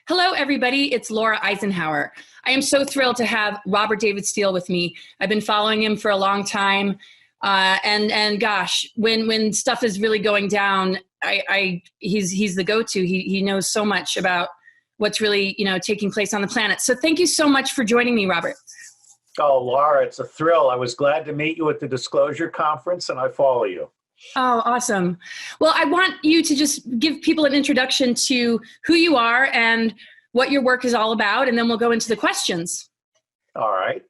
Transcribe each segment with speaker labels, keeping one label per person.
Speaker 1: Hello, everybody. It's Laura Eisenhower. I am so thrilled to have Robert David Steele with me. I've been following him for a long time. And gosh, when stuff is really going down, he's the go-to. He knows so much about what's really, taking place on the planet. So thank you so much for joining me, Robert.
Speaker 2: Oh, Laura, it's a thrill. I was glad to meet you at the Disclosure Conference, and I follow you.
Speaker 1: Oh, awesome. Well, I want you to just give people an introduction to who you are and what your work is all about, and then we'll go into the questions.
Speaker 2: All right.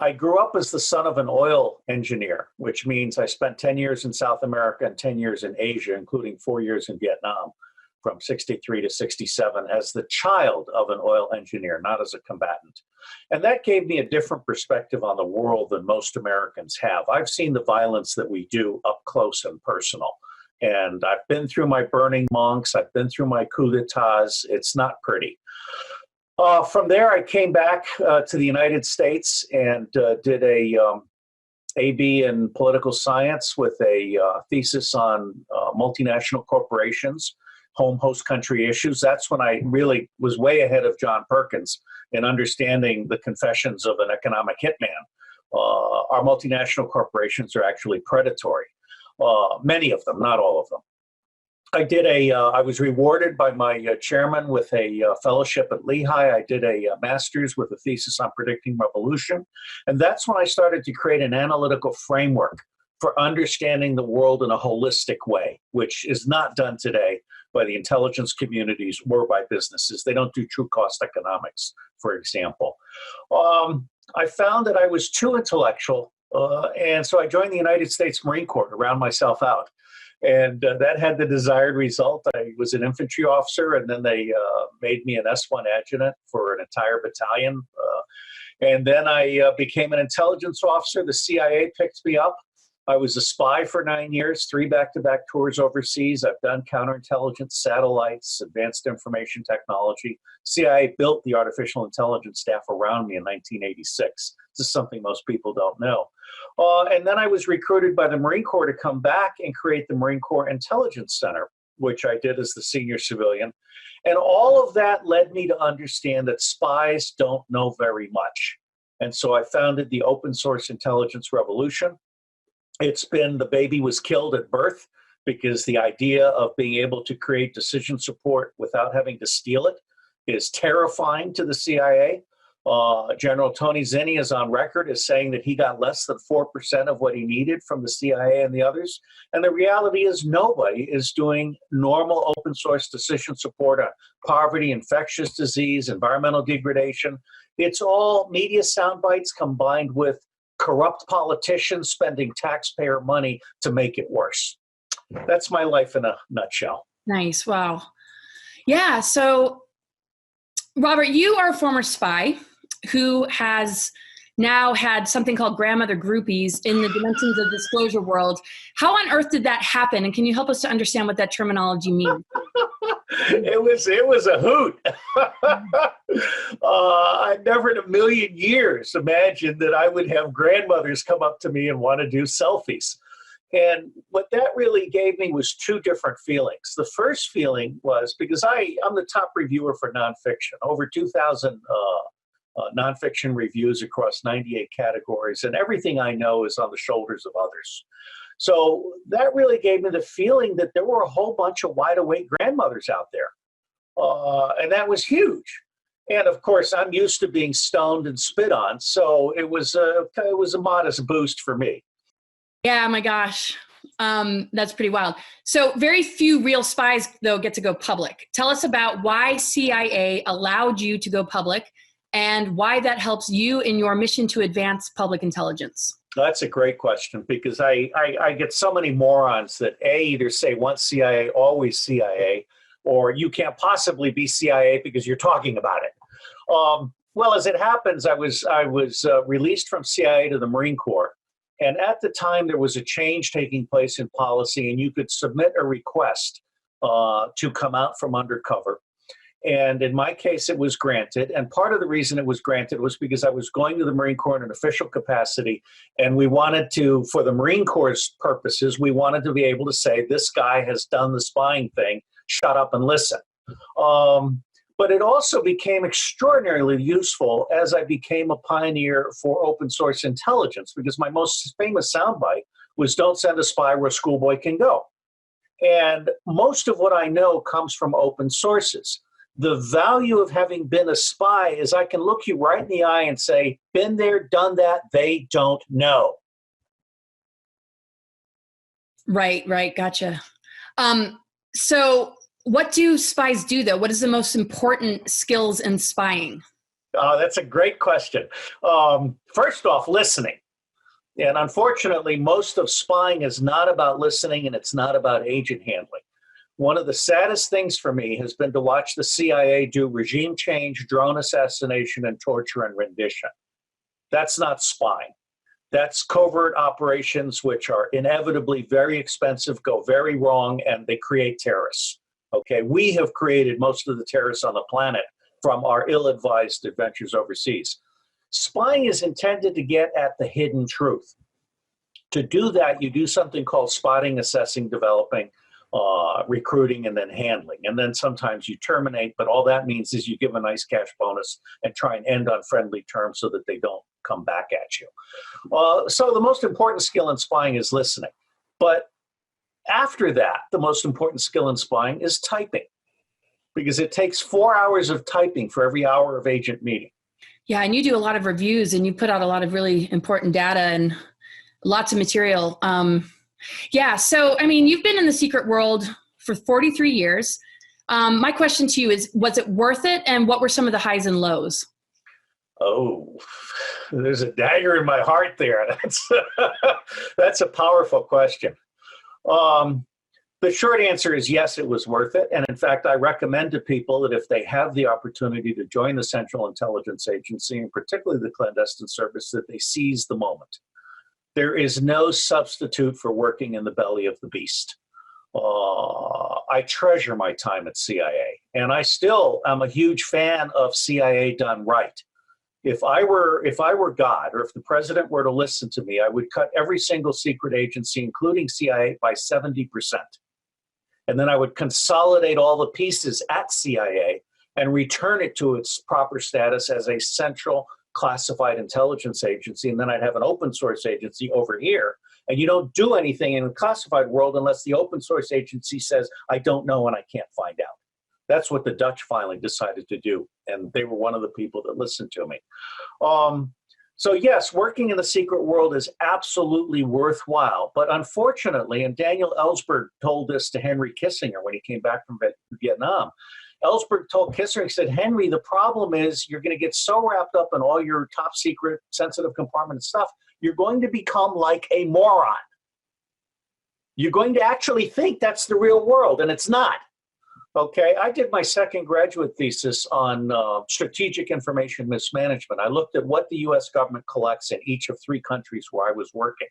Speaker 2: I grew up as the son of an oil engineer, which means I spent 10 years in South America and 10 years in Asia, including 4 years in Vietnam, from 63 to 67, as the child of an oil engineer, not as a combatant. And that gave me a different perspective on the world than most Americans have. I've seen the violence that we do up close and personal. And I've been through my burning monks. I've been through my coup d'etats. It's not pretty. From there, I came back to the United States and did a AB in political science with a thesis on multinational corporations, home host country issues. That's when I really was way ahead of John Perkins in understanding the confessions of an economic hitman. Our multinational corporations are actually predatory. Many of them, not all of them. I was rewarded by my chairman with a fellowship at Lehigh. I did a master's with a thesis on predicting revolution. And that's when I started to create an analytical framework for understanding the world in a holistic way, which is not done today by the intelligence communities or by businesses. They don't do true cost economics, for example. I found that I was too intellectual, and so I joined the United States Marine Corps to round myself out. And that had the desired result. I was an infantry officer, and then they made me an S1 adjutant for an entire battalion. And then I became an intelligence officer. The CIA picked me up. I was a spy for 9 years, 3 back-to-back tours overseas. I've done counterintelligence, satellites, advanced information technology. CIA built the artificial intelligence staff around me in 1986. This is something most people don't know. And then I was recruited by the Marine Corps to come back and create the Marine Corps Intelligence Center, which I did as the senior civilian. And all of that led me to understand that spies don't know very much. And so I founded the Open Source Intelligence Revolution. It's been the baby was killed at birth because the idea of being able to create decision support without having to steal it is terrifying to the CIA. General Tony Zinni is on record as saying that he got less than 4% of what he needed from the CIA and the others. And the reality is nobody is doing normal open source decision support on poverty, infectious disease, environmental degradation. It's all media sound bites combined with corrupt politicians spending taxpayer money to make it worse. That's my life in a nutshell.
Speaker 1: Nice. Wow. Yeah. So, Robert, you are a former spy who has now had something called grandmother groupies in the dimensions of disclosure world. How on earth did that happen? And can you help us to understand what that terminology means?
Speaker 2: It was a hoot. I never in a million years imagined that I would have grandmothers come up to me and want to do selfies. And what that really gave me was 2 different feelings. The first feeling was because I'm the top reviewer for nonfiction, over 2,000 nonfiction reviews across 98 categories, and everything I know is on the shoulders of others. So that really gave me the feeling that there were a whole bunch of wide-awake grandmothers out there. And that was huge. And of course, I'm used to being stoned and spit on, so it was a modest boost for me.
Speaker 1: Yeah, my gosh. That's pretty wild. So very few real spies, though, get to go public. Tell us about why CIA allowed you to go public and why that helps you in your mission to advance public intelligence.
Speaker 2: That's a great question because I get so many morons that either say once CIA, always CIA, or you can't possibly be CIA because you're talking about it. Well, as it happens, I was released from CIA to the Marine Corps. And at the time, there was a change taking place in policy, and you could submit a request to come out from undercover. And in my case, it was granted. And part of the reason it was granted was because I was going to the Marine Corps in an official capacity. And we wanted to, for the Marine Corps' purposes, we wanted to be able to say, this guy has done the spying thing, shut up and listen. But it also became extraordinarily useful as I became a pioneer for open source intelligence, because my most famous soundbite was "Don't send a spy where a schoolboy can go." And most of what I know comes from open sources. The value of having been a spy is I can look you right in the eye and say, been there, done that, they don't know.
Speaker 1: Right, right. Gotcha. So what do spies do, though? What is the most important skills in spying?
Speaker 2: That's a great question. First off, listening. And unfortunately, most of spying is not about listening, and it's not about agent handling. One of the saddest things for me has been to watch the CIA do regime change, drone assassination, and torture and rendition. That's not spying. That's covert operations, which are inevitably very expensive, go very wrong, and they create terrorists. Okay, we have created most of the terrorists on the planet from our ill-advised adventures overseas. Spying is intended to get at the hidden truth. To do that, you do something called spotting, assessing, developing, recruiting, and then handling. And then sometimes you terminate, but all that means is you give a nice cash bonus and try and end on friendly terms so that they don't come back at you. So the most important skill in spying is listening. But after that, the most important skill in spying is typing, because it takes 4 hours of typing for every hour of agent meeting.
Speaker 1: Yeah, and you do a lot of reviews and you put out a lot of really important data and lots of material. Yeah, so, I mean, you've been in the secret world for 43 years. My question to you is, was it worth it? And what were some of the highs and lows?
Speaker 2: Oh, there's a dagger in my heart there. That's a powerful question. The short answer is yes, it was worth it. And in fact, I recommend to people that if they have the opportunity to join the Central Intelligence Agency, and particularly the clandestine service, that they seize the moment. There is no substitute for working in the belly of the beast. I treasure my time at CIA, and I still am a huge fan of CIA done right. If I were God, or if the president were to listen to me, I would cut every single secret agency, including CIA, by 70%. And then I would consolidate all the pieces at CIA and return it to its proper status as a central classified intelligence agency. And then I'd have an open source agency over here. And you don't do anything in the classified world unless the open source agency says, I don't know and I can't find out. That's what the Dutch finally decided to do. And they were one of the people that listened to me. So yes, working in the secret world is absolutely worthwhile. But unfortunately, and Daniel Ellsberg told this to Henry Kissinger when he came back from Vietnam, Ellsberg told Kissinger, he said, Henry, the problem is you're going to get so wrapped up in all your top secret, sensitive compartment stuff, you're going to become like a moron. You're going to actually think that's the real world, and it's not. Okay, I did my second graduate thesis on strategic information mismanagement. I looked at what the U.S. government collects in each of 3 countries where I was working.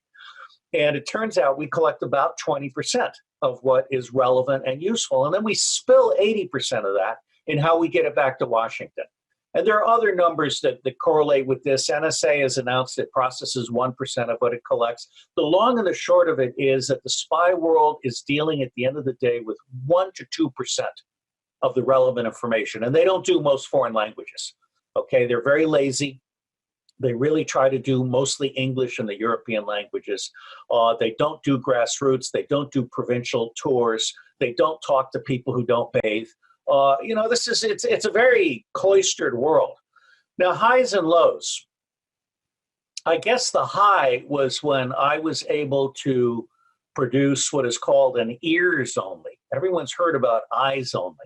Speaker 2: And it turns out we collect about 20% of what is relevant and useful. And then we spill 80% of that in how we get it back to Washington. And there are other numbers that correlate with this. NSA has announced it processes 1% of what it collects. The long and the short of it is that the spy world is dealing at the end of the day with 1 to 2% of the relevant information. And they don't do most foreign languages. Okay, they're very lazy. They really try to do mostly English and the European languages. They don't do grassroots. They don't do provincial tours. They don't talk to people who don't bathe. It's a very cloistered world. Now, highs and lows. I guess the high was when I was able to produce what is called an ears only. Everyone's heard about eyes only.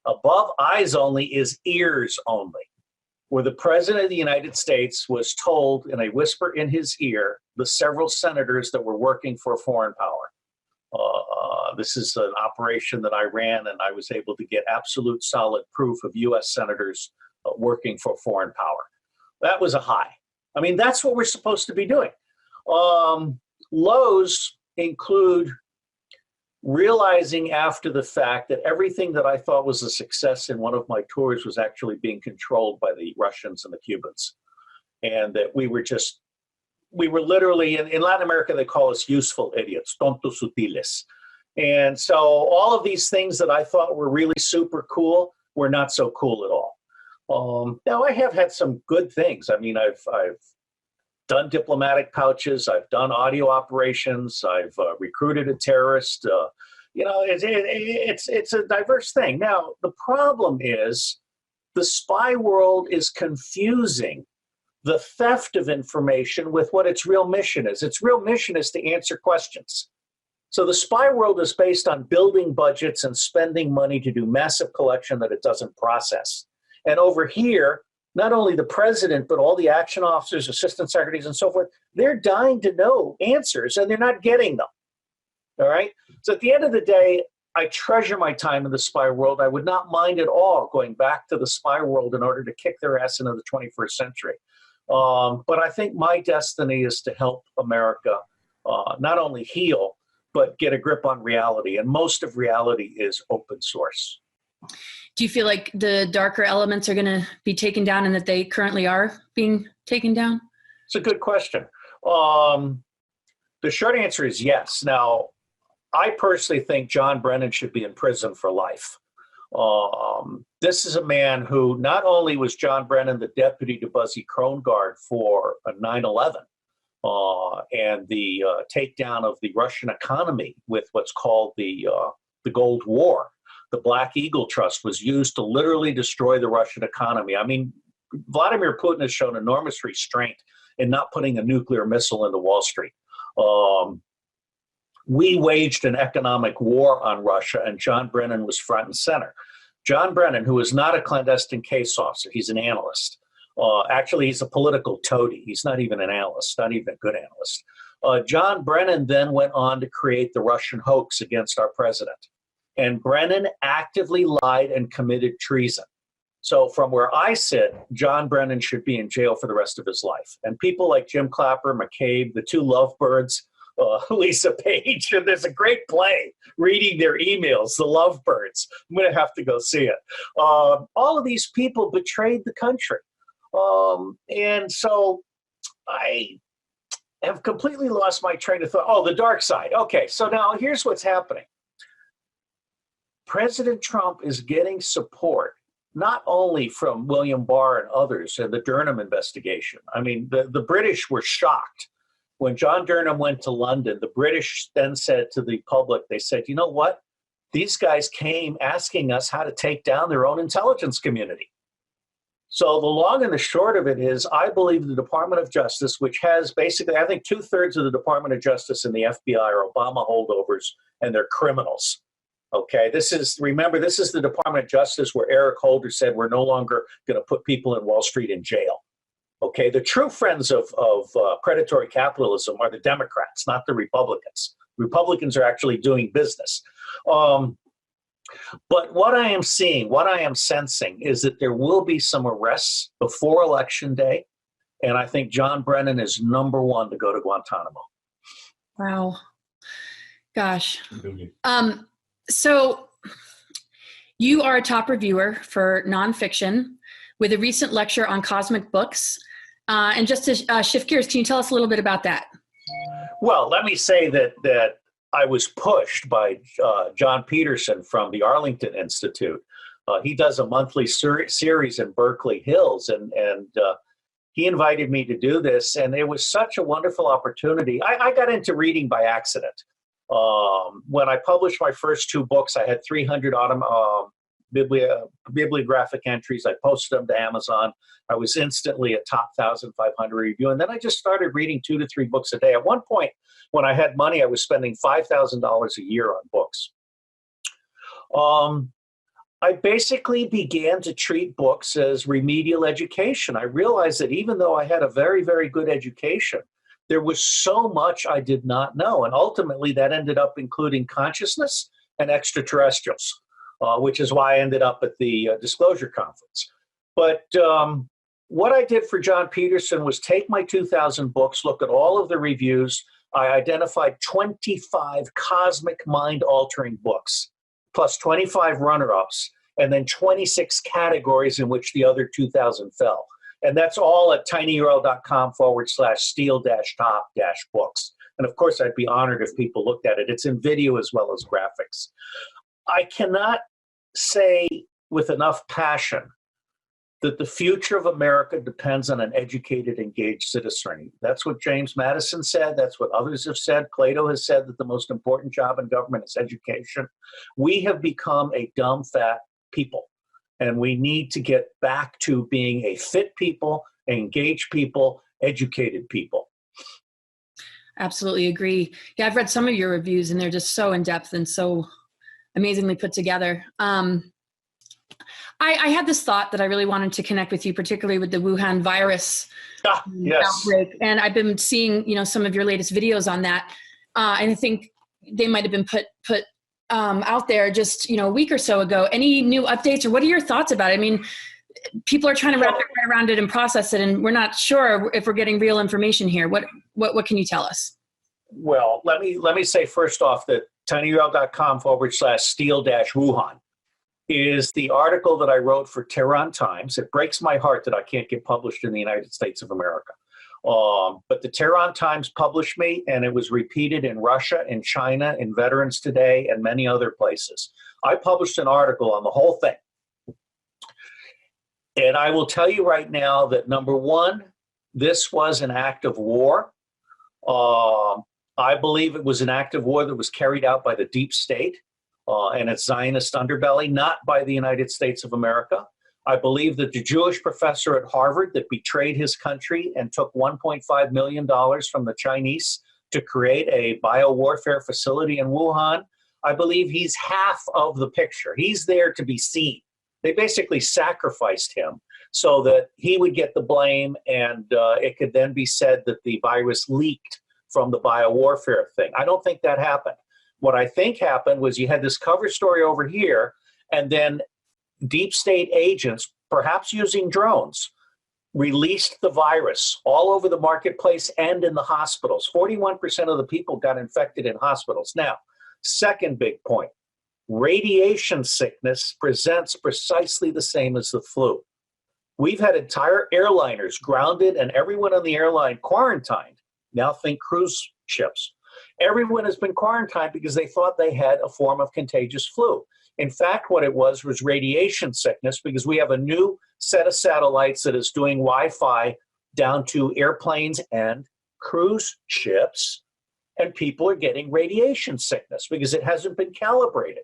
Speaker 2: Above eyes only is ears only, where the President of the United States was told in a whisper in his ear the several senators that were working for a foreign power. This is an operation that I ran, and I was able to get absolute solid proof of U.S. senators working for foreign power. That was a high. I mean, that's what we're supposed to be doing. Lows include realizing after the fact that everything that I thought was a success in one of my tours was actually being controlled by the Russians and the Cubans. And that we were literally, in Latin America, they call us useful idiots, tontos utiles. And so all of these things that I thought were really super cool were not so cool at all. Now, I have had some good things. I mean, I've done diplomatic pouches. I've done audio operations. I've recruited a terrorist. It's a diverse thing. Now, the problem is the spy world is confusing the theft of information with what its real mission is. Its real mission is to answer questions. So the spy world is based on building budgets and spending money to do massive collection that it doesn't process. And over here, not only the president, but all the action officers, assistant secretaries, and so forth, they're dying to know answers, and they're not getting them. All right? So at the end of the day, I treasure my time in the spy world. I would not mind at all going back to the spy world in order to kick their ass into the 21st century. But I think my destiny is to help America not only heal, but get a grip on reality. And most of reality is open source.
Speaker 1: Do you feel like the darker elements are going to be taken down and that they currently are being taken down?
Speaker 2: It's a good question. The short answer is yes. Now, I personally think John Brennan should be in prison for life. This is a man who not only was John Brennan the deputy to Buzzy Krongard for 9/11 and the takedown of the Russian economy with what's called the Gold War. The Black Eagle Trust was used to literally destroy the Russian economy. I mean, Vladimir Putin has shown enormous restraint in not putting a nuclear missile into Wall Street. We waged an economic war on Russia, and John Brennan was front and center. John Brennan, who is not a clandestine case officer, he's an analyst. Actually, he's a political toady. He's not even an analyst, not even a good analyst. John Brennan then went on to create the Russian hoax against our president. And Brennan actively lied and committed treason. So from where I sit, John Brennan should be in jail for the rest of his life. And people like Jim Clapper, McCabe, the two lovebirds, Lisa Page, and there's a great play, reading their emails, The Lovebirds. I'm going to have to go see it. All of these people betrayed the country. And so I have completely lost my train of thought. Oh, the dark side. Okay, so now here's what's happening. President Trump is getting support not only from William Barr and others in the Durham investigation. I mean, the British were shocked. When John Durham went to London, the British then said to the public, they said, you know what? These guys came asking us how to take down their own intelligence community. So the long and the short of it is, I believe the Department of Justice, which has basically, I think 2/3 of the Department of Justice and the FBI are Obama holdovers, and they're criminals. Okay, remember, this is the Department of Justice where Eric Holder said we're no longer going to put people in Wall Street in jail. Okay, the true friends of predatory capitalism are the Democrats, not the Republicans. Republicans are actually doing business. But what I am seeing, what I am sensing is that there will be some arrests before Election Day. And I think John Brennan is number one to go to Guantanamo.
Speaker 1: Wow. Gosh. So you are a top reviewer for nonfiction with a recent lecture on cosmic books. And just to shift gears, can you tell us a little bit about that?
Speaker 2: Well, let me say that I was pushed by John Peterson from the Arlington Institute. He does a monthly series in Berkeley Hills, and he invited me to do this, and it was such a wonderful opportunity. I got into reading by accident. When I published my first two books, I had 300 bibliographic entries. I posted them to Amazon. I was instantly a top 1,500 review. And then I just started reading 2 to 3 books a day. At one point, when I had money, I was spending $5,000 a year on books. I basically began to treat books as remedial education. I realized that even though I had a very, very good education, there was so much I did not know. And ultimately, that ended up including consciousness and extraterrestrials, which is why I ended up at the Disclosure Conference. But what I did for John Peterson was take my 2,000 books, look at all of the reviews. I identified 25 cosmic mind-altering books, plus 25 runner-ups, and then 26 categories in which the other 2,000 fell. And that's all at tinyurl.com/steal-top-books. And of course, I'd be honored if people looked at it. It's in video as well as graphics. I cannot say with enough passion that the future of America depends on an educated, engaged citizenry. That's what James Madison said. That's what others have said. Plato has said that the most important job in government is education. We have become a dumb, fat people, and we need to get back to being a fit people, engaged people, educated people.
Speaker 1: Absolutely agree. Yeah, I've read some of your reviews, and they're just so in depth and so amazingly put together. I had this thought that I really wanted to connect with you, particularly with the Wuhan virus outbreak. And I've been seeing, some of your latest videos on that. And I think they might have been put out there just, a week or so ago. Any new updates, or what are your thoughts about it? I mean, people are trying to wrap their head around it and process it, and we're not sure if we're getting real information here. What can you tell us?
Speaker 2: Well, let me say first off that tinyurl.com/steal-Wuhan is the article that I wrote for Tehran Times. It breaks my heart that I can't get published in the United States of America. But the Tehran Times published me, and it was repeated in Russia, in China, in Veterans Today, and many other places. I published an article on the whole thing. And I will tell you right now that, number one, this was an act of war. I believe it was an act of war that was carried out by the deep state and its Zionist underbelly, not by the United States of America. I believe that the Jewish professor at Harvard that betrayed his country and took $1.5 million from the Chinese to create a biowarfare facility in Wuhan, I believe he's half of the picture. He's there to be seen. They basically sacrificed him so that he would get the blame, and it could then be said that the virus leaked from the biowarfare thing. I don't think that happened. What I think happened was you had this cover story over here, and then deep state agents, perhaps using drones, released the virus all over the marketplace and in the hospitals. 41% of the people got infected in hospitals. Now, second big point, radiation sickness presents precisely the same as the flu. We've had entire airliners grounded and everyone on the airline quarantined. Now think cruise ships. Everyone has been quarantined because they thought they had a form of contagious flu. In fact, what it was radiation sickness, because we have a new set of satellites that is doing Wi-Fi down to airplanes and cruise ships, and people are getting radiation sickness because it hasn't been calibrated.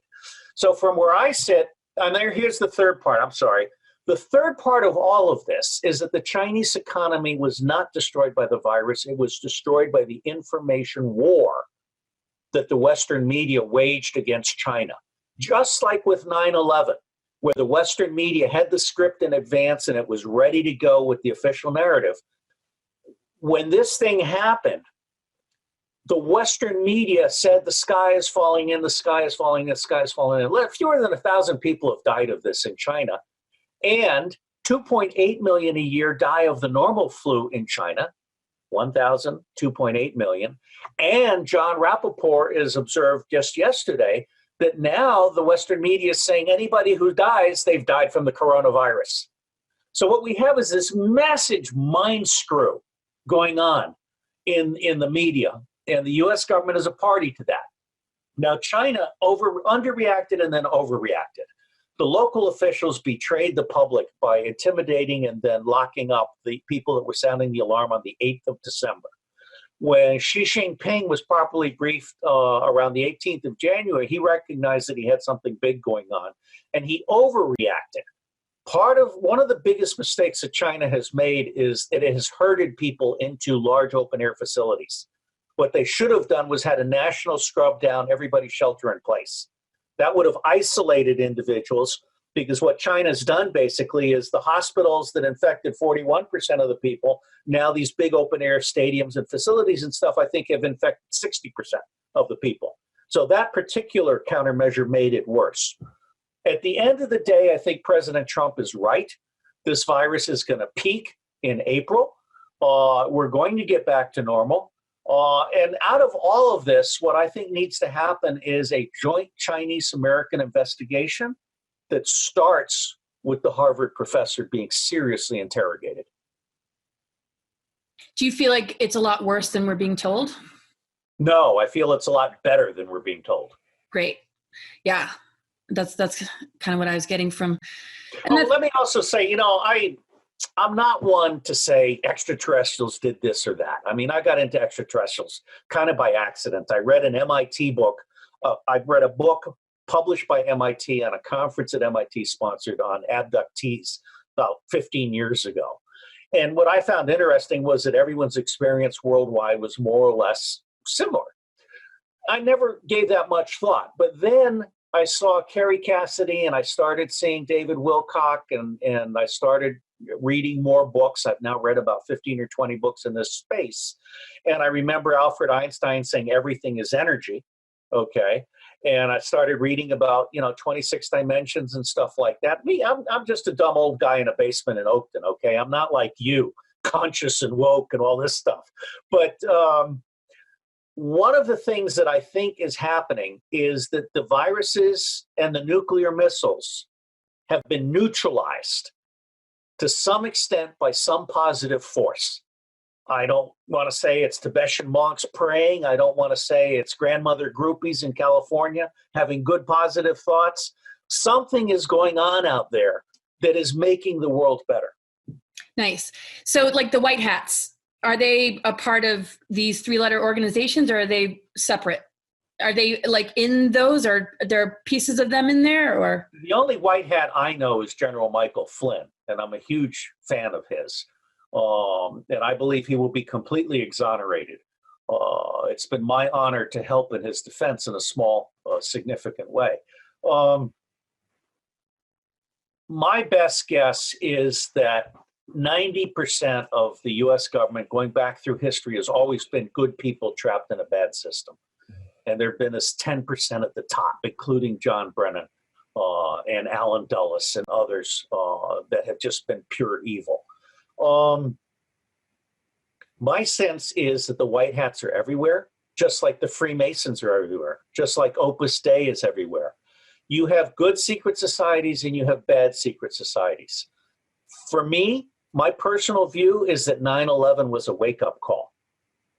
Speaker 2: So from where I sit, and here's the third part, I'm sorry. The third part of all of this is that the Chinese economy was not destroyed by the virus. It was destroyed by the information war that the Western media waged against China. Just like with 9/11, where the Western media had the script in advance and it was ready to go with the official narrative. When this thing happened, the Western media said the sky is falling in, the sky is falling in, the sky is falling in. Fewer than 1,000 people have died of this in China. And 2.8 million a year die of the normal flu in China. 1,000, 2.8 million. And John Rappaport is observed just yesterday that now the Western media is saying anybody who dies, they've died from the coronavirus. So what we have is this massive mind screw going on in the media, and the U.S. government is a party to that. Now, China underreacted and then overreacted. The local officials betrayed the public by intimidating and then locking up the people that were sounding the alarm on the 8th of December. When Xi Jinping was properly briefed around the 18th of January, he recognized that he had something big going on, and he overreacted. One of the biggest mistakes that China has made is that it has herded people into large open air facilities. What they should have done was had a national scrub down, everybody shelter in place. That would have isolated individuals, because what China's done basically is the hospitals that infected 41% of the people, now these big open air stadiums and facilities and stuff, I think have infected 60% of the people. So that particular countermeasure made it worse. At the end of the day, I think President Trump is right. This virus is going to peak in April. We're going to get back to normal. And out of all of this, what I think needs to happen is a joint Chinese-American investigation that starts with the Harvard professor being seriously interrogated.
Speaker 1: Do you feel like it's a lot worse than we're being told?
Speaker 2: No, I feel it's a lot better than we're being told.
Speaker 1: Great. Yeah. That's kind of what I was getting from. And
Speaker 2: Oh, let me also say, I'm not one to say extraterrestrials did this or that. I mean, I got into extraterrestrials kind of by accident. I read an MIT book. I read a book published by MIT on a conference that MIT sponsored on abductees about 15 years ago. And what I found interesting was that everyone's experience worldwide was more or less similar. I never gave that much thought. But then I saw Kerry Cassidy and I started seeing David Wilcock and I started reading more books. I've now read about 15 or 20 books in this space. And I remember Albert Einstein saying everything is energy. Okay. And I started reading about, 26 dimensions and stuff like that. I'm just a dumb old guy in a basement in Oakton. Okay. I'm not like you, conscious and woke and all this stuff. But one of the things that I think is happening is that the viruses and the nuclear missiles have been neutralized to some extent by some positive force. I don't want to say it's Tibetan monks praying. I don't want to say it's grandmother groupies in California having good positive thoughts. Something is going on out there that is making the world better.
Speaker 1: Nice. So like the white hats, are they a part of these 3-letter organizations or are they separate? Are they like in those, or are there pieces of them in there? Or
Speaker 2: the only white hat I know is General Michael Flynn, and I'm a huge fan of his. And I believe he will be completely exonerated. It's been my honor to help in his defense in a small, significant way. My best guess is that 90% of the U.S. government, going back through history, has always been good people trapped in a bad system. And there have been this 10% at the top, including John Brennan and Alan Dulles and others that have just been pure evil. My sense is that the white hats are everywhere, just like the Freemasons are everywhere, just like Opus Dei is everywhere. You have good secret societies and you have bad secret societies. For me, my personal view is that 9/11 was a wake-up call.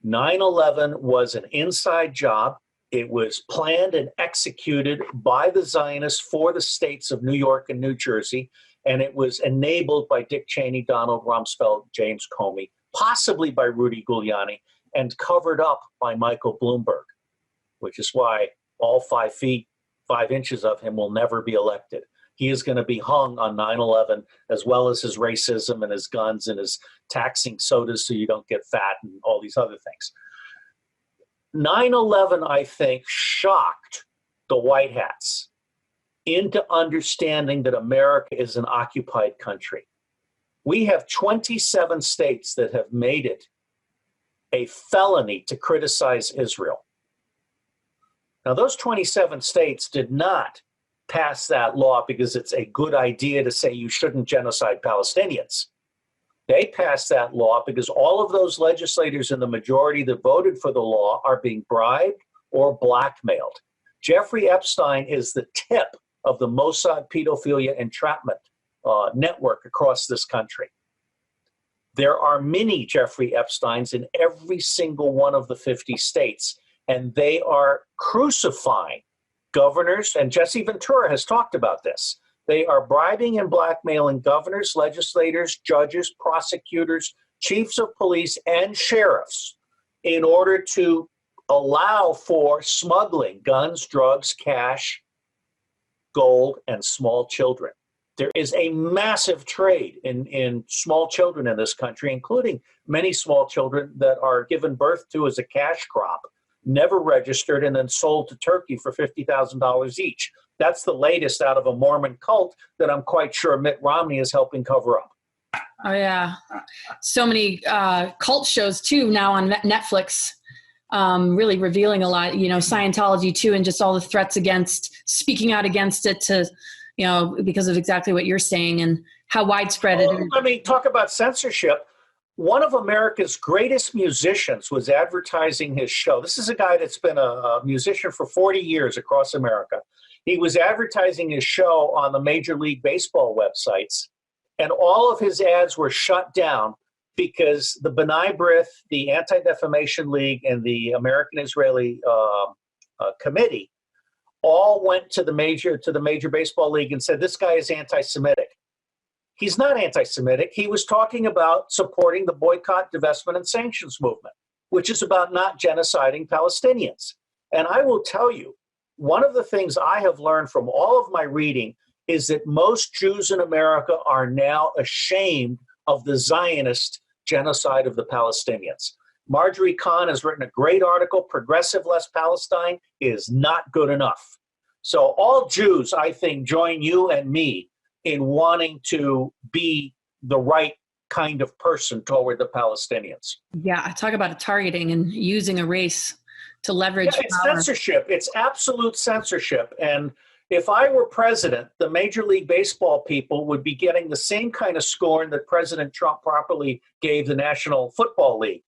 Speaker 2: 9/11 was an inside job. It was planned and executed by the Zionists for the states of New York and New Jersey, and it was enabled by Dick Cheney, Donald Rumsfeld, James Comey, possibly by Rudy Giuliani, and covered up by Michael Bloomberg, which is why all 5 feet, 5 inches of him will never be elected. He is going to be hung on 9/11, as well as his racism and his guns and his taxing sodas so you don't get fat and all these other things. 9/11, I think, shocked the white hats into understanding that America is an occupied country. We have 27 states that have made it a felony to criticize Israel. Now, those 27 states did not pass that law because it's a good idea to say you shouldn't genocide Palestinians. They passed that law because all of those legislators in the majority that voted for the law are being bribed or blackmailed. Jeffrey Epstein is the tip of the Mossad pedophilia entrapment network across this country. There are many Jeffrey Epsteins in every single one of the 50 states, and they are crucifying governors, and Jesse Ventura has talked about this. They are bribing and blackmailing governors, legislators, judges, prosecutors, chiefs of police, and sheriffs in order to allow for smuggling guns, drugs, cash, gold, and small children. There is a massive trade in small children in this country, including many small children that are given birth to as a cash crop, never registered, and then sold to Turkey for $50,000 each. That's the latest out of a Mormon cult that I'm quite sure Mitt Romney is helping cover up.
Speaker 1: Oh, yeah. So many cult shows, too, now on Netflix, really revealing a lot, Scientology, too, and just all the threats against speaking out against it to, because of exactly what you're saying and how widespread it is.
Speaker 2: I mean, talk about censorship. One of America's greatest musicians was advertising his show. This is a guy that's been a musician for 40 years across America. He was advertising his show on the Major League Baseball websites, and all of his ads were shut down because the B'nai B'rith, the Anti-Defamation League, and the American-Israeli Committee all went to the major baseball league and said, this guy is anti-Semitic. He's not anti-Semitic. He was talking about supporting the boycott, divestment, and sanctions movement, which is about not genociding Palestinians. And I will tell you, one of the things I have learned from all of my reading is that most Jews in America are now ashamed of the Zionist genocide of the Palestinians. Marjorie Kahn has written a great article, Progressive Less Palestine is not good enough. So all Jews, I think, join you and me in wanting to be the right kind of person toward the Palestinians.
Speaker 1: Yeah, talk about targeting and using a race to leverage
Speaker 2: it's
Speaker 1: power.
Speaker 2: Censorship. It's absolute censorship. And if I were president, the Major League Baseball people would be getting the same kind of scorn that President Trump properly gave the National Football League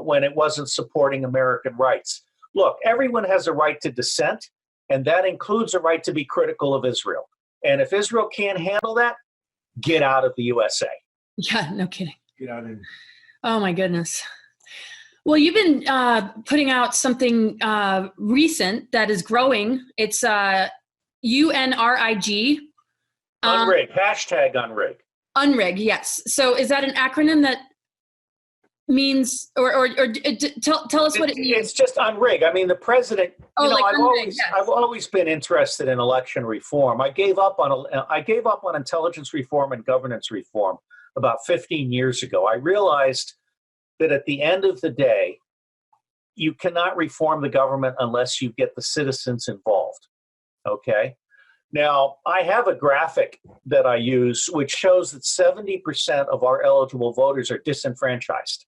Speaker 2: when it wasn't supporting American rights. Look, everyone has a right to dissent, and that includes a right to be critical of Israel. And if Israel can't handle that, get out of the USA.
Speaker 1: Yeah, no kidding.
Speaker 2: Get out of.
Speaker 1: Oh, my goodness. Well, you've been putting out something recent that is growing. It's UNRIG.
Speaker 2: Unrig, hashtag unrig.
Speaker 1: Unrig, yes. So is that an acronym that means, or tell us what it means?
Speaker 2: It's just unrig. I mean, the president, I've always been interested in election reform. I gave up on intelligence reform and governance reform about 15 years ago. I realized that at the end of the day, you cannot reform the government unless you get the citizens involved. Okay? Now, I have a graphic that I use which shows that 70% of our eligible voters are disenfranchised.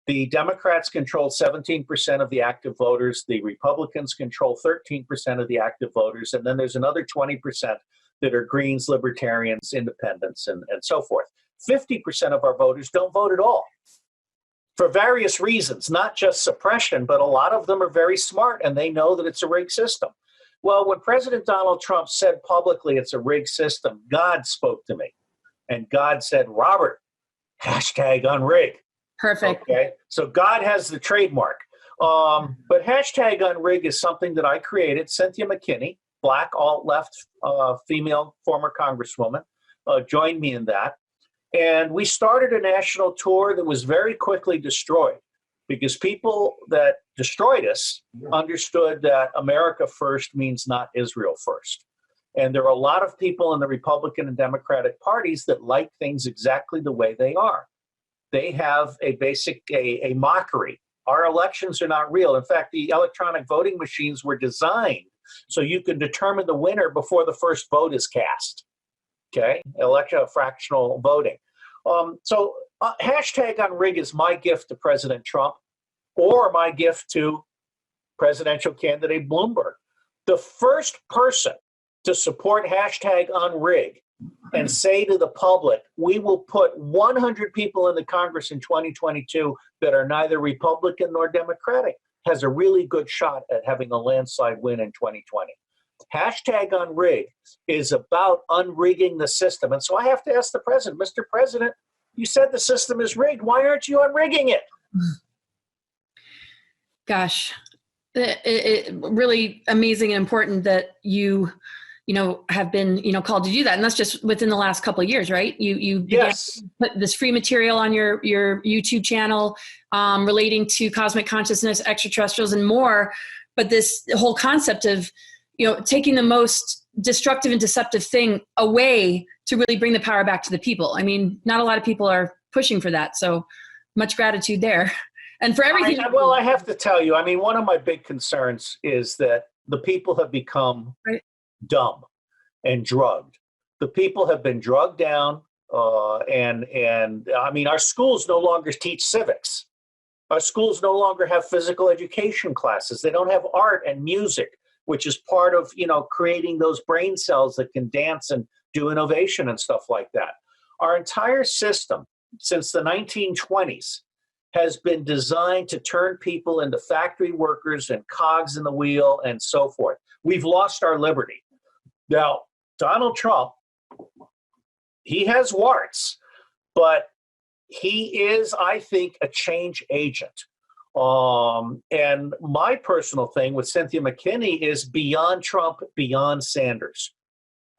Speaker 2: The Democrats control 17% of the active voters. The Republicans control 13% of the active voters. And then there's another 20% that are Greens, Libertarians, Independents, and so forth. 50% of our voters don't vote at all for various reasons, not just suppression, but a lot of them are very smart and they know that it's a rigged system. Well, when President Donald Trump said publicly it's a rigged system, God spoke to me. And God said, Robert, hashtag unrig.
Speaker 1: Perfect.
Speaker 2: Okay, so God has the trademark. But hashtag unrig is something that I created. Cynthia McKinney, black, alt-left female former congresswoman, joined me in that. And we started a national tour that was very quickly destroyed because people that destroyed us understood that America first means not Israel first. And there are a lot of people in the Republican and Democratic parties that like things exactly the way they are. They have a mockery. Our elections are not real. In fact, the electronic voting machines were designed so you can determine the winner before the first vote is cast. Okay, fractional voting. So hashtag unrig is my gift to President Trump or my gift to presidential candidate Bloomberg. The first person to support hashtag unrig and say to the public, we will put 100 people in the Congress in 2022 that are neither Republican nor Democratic has a really good shot at having a landslide win in 2020. Hashtag unrig is about unrigging the system. And so I have to ask the president, Mr. President, you said the system is rigged. Why aren't you unrigging it?
Speaker 1: Gosh, it really amazing and important that you have been, called to do that. And that's just within the last couple of years, right? You began to put this free material on your YouTube channel relating to cosmic consciousness, extraterrestrials, and more. But this whole concept of, taking the most destructive and deceptive thing away to really bring the power back to the people. I mean, not a lot of people are pushing for that. So much gratitude there. And for everything.
Speaker 2: I have to tell you, one of my big concerns is that the people have become dumb and drugged. The people have been drugged down, and our schools no longer teach civics. Our schools no longer have physical education classes. They don't have art and music, which is part of creating those brain cells that can dance and do innovation and stuff like that. Our entire system since the 1920s has been designed to turn people into factory workers and cogs in the wheel and so forth. We've lost our liberty. Now, Donald Trump, he has warts, but he is, I think, a change agent. And my personal thing with Cynthia McKinney is beyond Trump, beyond Sanders.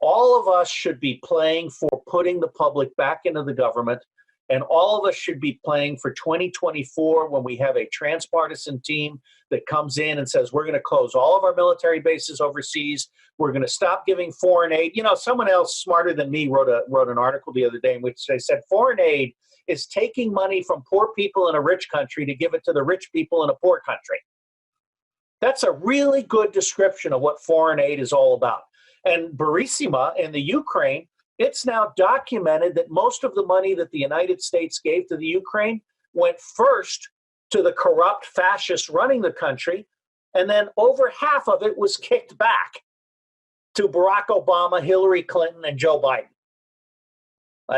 Speaker 2: All of us should be playing for putting the public back into the government, and all of us should be playing for 2024 when we have a transpartisan team that comes in and says, we're going to close all of our military bases overseas. We're going to stop giving foreign aid. You know, someone else smarter than me wrote an article the other day in which they said foreign aid is taking money from poor people in a rich country to give it to the rich people in a poor country. That's a really good description of what foreign aid is all about. And Burisma in the Ukraine, it's now documented that most of the money that the United States gave to the Ukraine went first to the corrupt fascists running the country, and then over half of it was kicked back to Barack Obama, Hillary Clinton, and Joe Biden.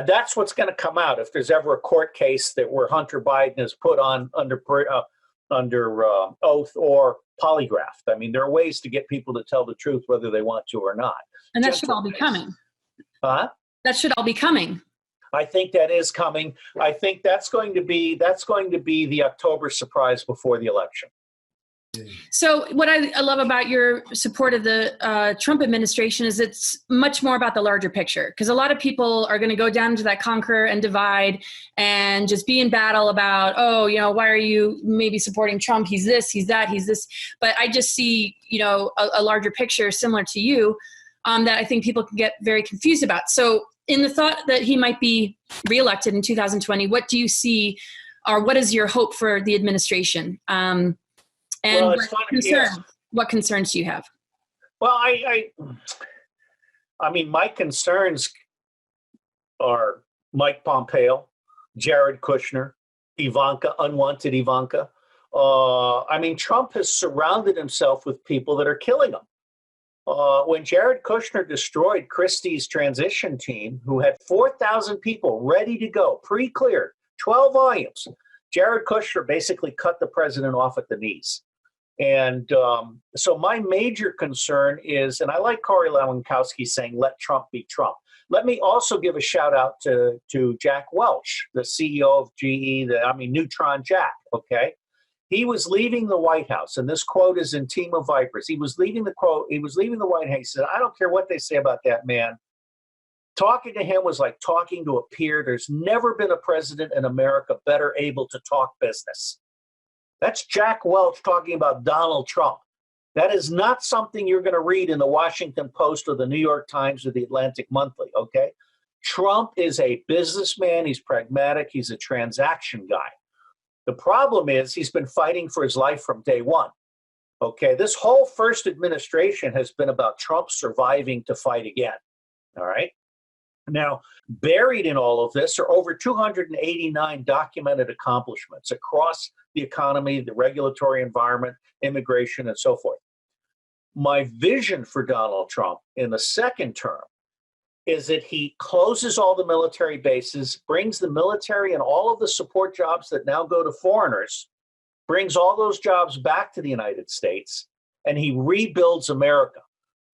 Speaker 2: That's what's going to come out if there's ever a court case that where Hunter Biden is put on under oath or polygraphed. I mean, there are ways to get people to tell the truth whether they want to or not.
Speaker 1: And that should all be coming.
Speaker 2: Huh?
Speaker 1: That should all be coming.
Speaker 2: I think that is coming. I think that's going to be the October surprise before the election.
Speaker 1: So what I love about your support of the Trump administration is it's much more about the larger picture, because a lot of people are going to go down to that conquer and divide and just be in battle about, oh, you know, why are you maybe supporting Trump? He's this, he's that, he's this. But I just see, you know, a larger picture similar to you that I think people can get very confused about. So in the thought that he might be reelected in 2020, what do you see, or what is your hope for the administration? And
Speaker 2: well,
Speaker 1: what concerns do you have?
Speaker 2: Well, I mean, my concerns are Mike Pompeo, Jared Kushner, Ivanka, unwanted Ivanka. I mean, Trump has surrounded himself with people that are killing him. When Jared Kushner destroyed Christie's transition team, who had 4,000 people ready to go, pre-cleared, 12 volumes, Jared Kushner basically cut the president off at the knees. And so my major concern is, and I like Corey Lewandowski saying, let Trump be Trump. Let me also give a shout out to Jack Welch, the CEO of GE, Neutron Jack, okay? He was leaving the White House, and this quote is in Team of Vipers. He was leaving the White House. He said, I don't care what they say about that man. Talking to him was like talking to a peer. There's never been a president in America better able to talk business. That's Jack Welch talking about Donald Trump. That is not something you're going to read in the Washington Post or the New York Times or the Atlantic Monthly, okay? Trump is a businessman. He's pragmatic. He's a transaction guy. The problem is he's been fighting for his life from day one, okay? This whole first administration has been about Trump surviving to fight again, all right? Now, buried in all of this are over 289 documented accomplishments across the economy, the regulatory environment, immigration, and so forth. My vision for Donald Trump in the second term is that he closes all the military bases, brings the military and all of the support jobs that now go to foreigners, brings all those jobs back to the United States, and he rebuilds America.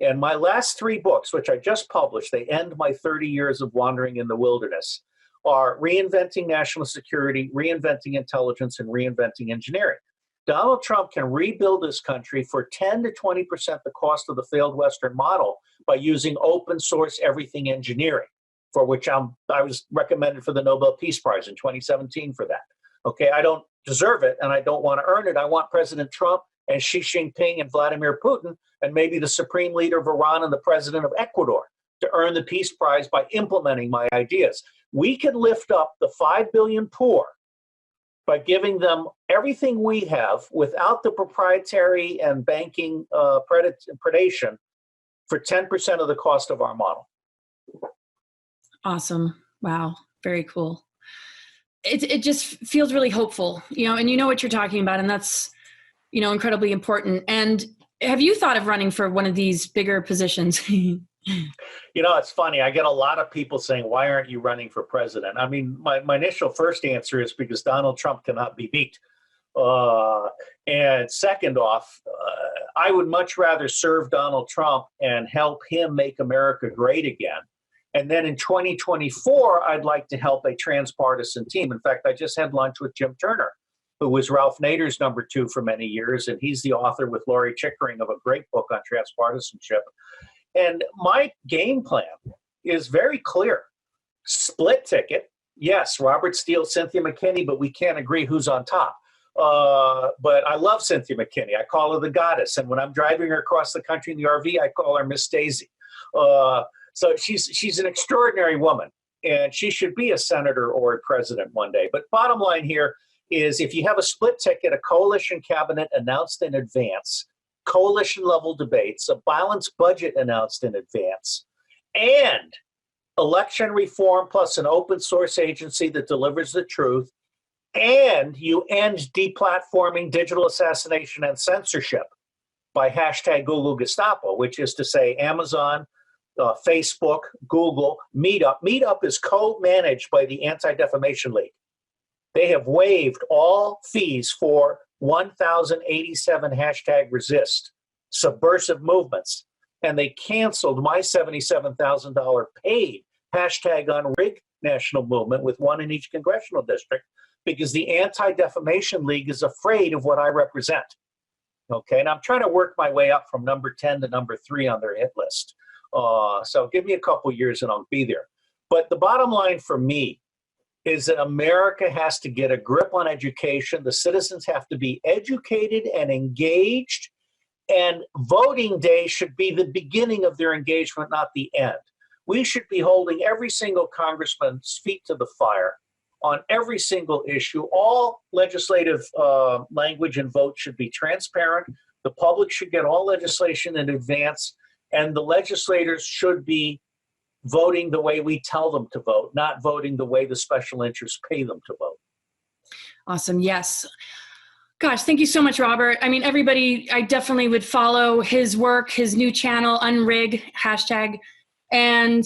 Speaker 2: And my last three books, which I just published, they end my 30 years of wandering in the wilderness, are Reinventing National Security, Reinventing Intelligence, and Reinventing Engineering. Donald Trump can rebuild this country for 10 to 20% the cost of the failed Western model by using open source everything engineering, for which I was recommended for the Nobel Peace Prize in 2017 for that. Okay, I don't deserve it and I don't want to earn it. I want President Trump and Xi Jinping and Vladimir Putin and maybe the supreme leader of Iran and the president of Ecuador to earn the Peace Prize by implementing my ideas. We can lift up the 5 billion poor by giving them everything we have without the proprietary and banking predation for 10% of the cost of our model.
Speaker 1: Awesome. Wow. Very cool. It just feels really hopeful, and you know what you're talking about, and that's, incredibly important. And have you thought of running for one of these bigger positions?
Speaker 2: It's funny. I get a lot of people saying, why aren't you running for president? I mean, my initial first answer is because Donald Trump cannot be beat. And second off, I would much rather serve Donald Trump and help him make America great again And then in 2024, I'd like to help a transpartisan team. In fact, I just had lunch with Jim Turner, who was Ralph Nader's #2 for many years, and he's the author with Laurie Chickering of a great book on transpartisanship. And my game plan is very clear. Split ticket. Yes, Robert Steele, Cynthia McKinney, but we can't agree who's on top. But I love Cynthia McKinney. I call her the goddess. And when I'm driving her across the country in the RV, I call her Miss Daisy. So she's an extraordinary woman, and she should be a senator or a president one day. But bottom line here is, if you have a split ticket, a coalition cabinet announced in advance, coalition level debates, a balanced budget announced in advance, and election reform plus an open source agency that delivers the truth, and you end deplatforming, digital assassination, and censorship by hashtag Google Gestapo, which is to say Amazon, Facebook, Google, Meetup. Meetup is co-managed by the Anti-Defamation League. They have waived all fees for 1,087 hashtag resist, subversive movements, and they canceled my $77,000 paid hashtag unrig national movement with one in each congressional district because the Anti-Defamation League is afraid of what I represent. Okay, and I'm trying to work my way up from number 10 to number 3 on their hit list. So give me a couple years and I'll be there. But the bottom line for me is that America has to get a grip on education. The citizens have to be educated and engaged, and voting day should be the beginning of their engagement, not the end. We should be holding every single congressman's feet to the fire on every single issue. All legislative language and vote should be transparent. The public should get all legislation in advance, and the legislators should be voting the way we tell them to vote, not voting the way the special interests pay them to vote.
Speaker 1: Awesome. Yes. Gosh, thank you so much, Robert. I mean, everybody, I definitely would follow his work, his new channel, Unrig hashtag. And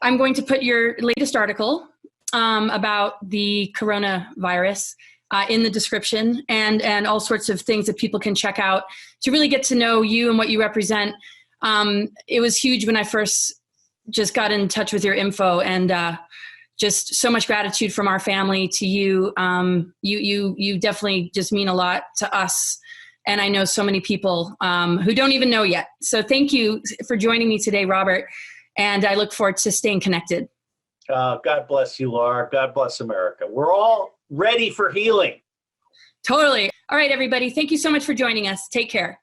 Speaker 1: I'm going to put your latest article about the coronavirus in the description, and all sorts of things that people can check out to really get to know you and what you represent. It was huge when I first just got in touch with your info, and just so much gratitude from our family to you. You definitely just mean a lot to us. And I know so many people who don't even know yet. So thank you for joining me today, Robert. And I look forward to staying connected.
Speaker 2: God bless you, Laura. God bless America. We're all ready for healing.
Speaker 1: Totally. All right, everybody. Thank you so much for joining us. Take care.